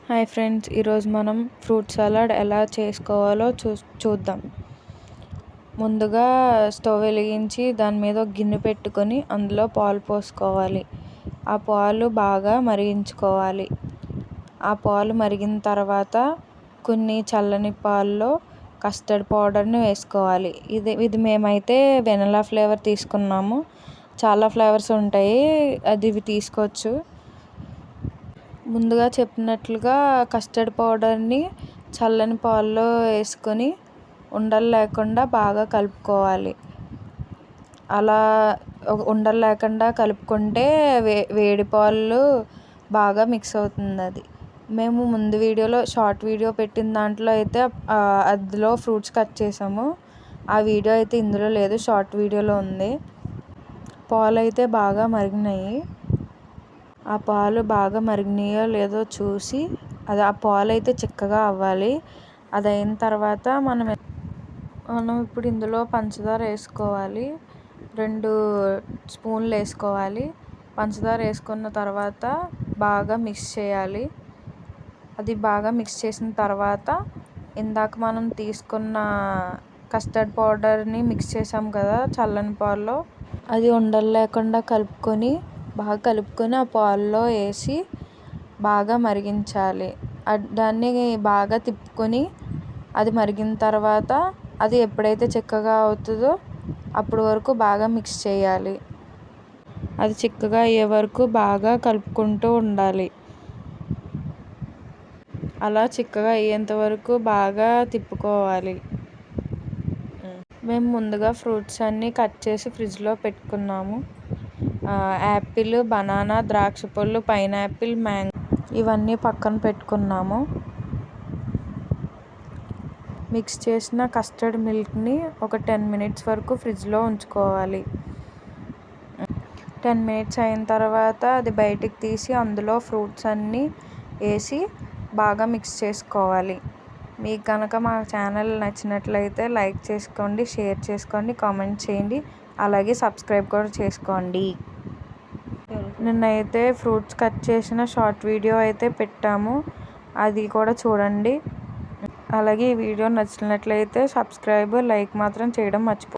Hi friends, ఈరోజు మనం fruit salad ఎలా చేసుకోవాలో చూద్దాం. ముందుగా స్టవ్ వెలిగించి దాని మీద ఒక గిన్నె పెట్టుకొని అందులో పాలు పోసుకోవాలి. ఆ పాలు బాగా మరిగించుకోవాలి. ఆ పాలు మరిగిన తర్వాత కొన్ని చల్లని పాలలో కస్టర్డ్ పౌడర్ని వేసుకోవాలి. ఇది మేమైతే వెనిలా ఫ్లేవర్ తీసుకున్నాము. చాలా ఫ్లేవర్స్ ఉంటాయి, ఇవి తీసుకోవచ్చు. ముందుగా చెప్పినట్లుగా కస్టర్డ్ పౌడర్ని చల్లని పాలలో వేసుకొని ఉండలు లేకుండా బాగా కలుపుకోవాలి. అలా ఉండలు లేకుండా కలుపుకుంటే వేడి పాలు బాగా మిక్స్ అవుతుంది. అది మేము ముందు వీడియోలో షార్ట్ వీడియో పెట్టిన దాంట్లో అయితే అందులో ఫ్రూట్స్ కట్ చేసాము. ఆ వీడియో అయితే ఇందులో లేదు, షార్ట్ వీడియోలో ఉంది. పాలు అయితే బాగా మరిగినాయి. ఆ పాలు బాగా మరిగినాయో లేదో చూసి ఆ పాలు అయితే చిక్కగా అవ్వాలి. అది అయిన తర్వాత మనం ఇప్పుడు ఇందులో పంచదార వేసుకోవాలి. 2 స్పూన్లు వేసుకోవాలి. పంచదార వేసుకున్న తర్వాత బాగా మిక్స్ చేయాలి. అది బాగా మిక్స్ చేసిన తర్వాత ఇందాక మనం తీసుకున్న కస్టర్డ్ పౌడర్ని మిక్స్ చేసాం కదా చల్లని పాలలో, అది ఉండలు లేకుండా బాగా కలుపుకొని ఆ పాలలో వేసి బాగా మరిగించాలి. దాన్ని బాగా తిప్పుకొని అది మరిగిన తర్వాత అది ఎప్పుడైతే చిక్కగా అవుతుందో అప్పటి వరకు బాగా మిక్స్ చేయాలి. అది చిక్కగా అయ్యే వరకు బాగా కలుపుకుంటూ ఉండాలి. అలా చిక్కగా అయ్యేంత వరకు బాగా తిప్పుకోవాలి. మేము ముందుగా ఫ్రూట్స్ అన్నీ కట్ చేసి ఫ్రిడ్జ్లో పెట్టుకున్నాము. యాపిల్, బనానా, ద్రాక్ష పళ్ళు, పైనాపిల్, మ్యాంగో ఇవన్నీ పక్కన పెట్టుకున్నాము. మిక్స్ చేసిన కస్టర్డ్ మిల్క్ని ఒక 10 మినిట్స్ వరకు ఫ్రిడ్జ్లో ఉంచుకోవాలి. 10 మినిట్స్ అయిన తర్వాత అది బయటికి తీసి అందులో ఫ్రూట్స్ అన్నీ వేసి బాగా మిక్స్ చేసుకోవాలి. మీకు కనుక మా ఛానల్ నచ్చినట్లయితే లైక్ చేసుకోండి, షేర్ చేసుకోండి, కామెంట్ చేయండి, అలాగే సబ్స్క్రైబ్ కూడా చేసుకోండి. నిన్నైతే ఫ్రూట్స్ కట్ చేసిన షార్ట్ వీడియో అయితే పెట్టాము, అది కూడా చూడండి. అలాగే ఈ వీడియో నచ్చినట్లయితే సబ్స్క్రైబ్, లైక్ మాత్రం చేయడం మర్చిపోకండి.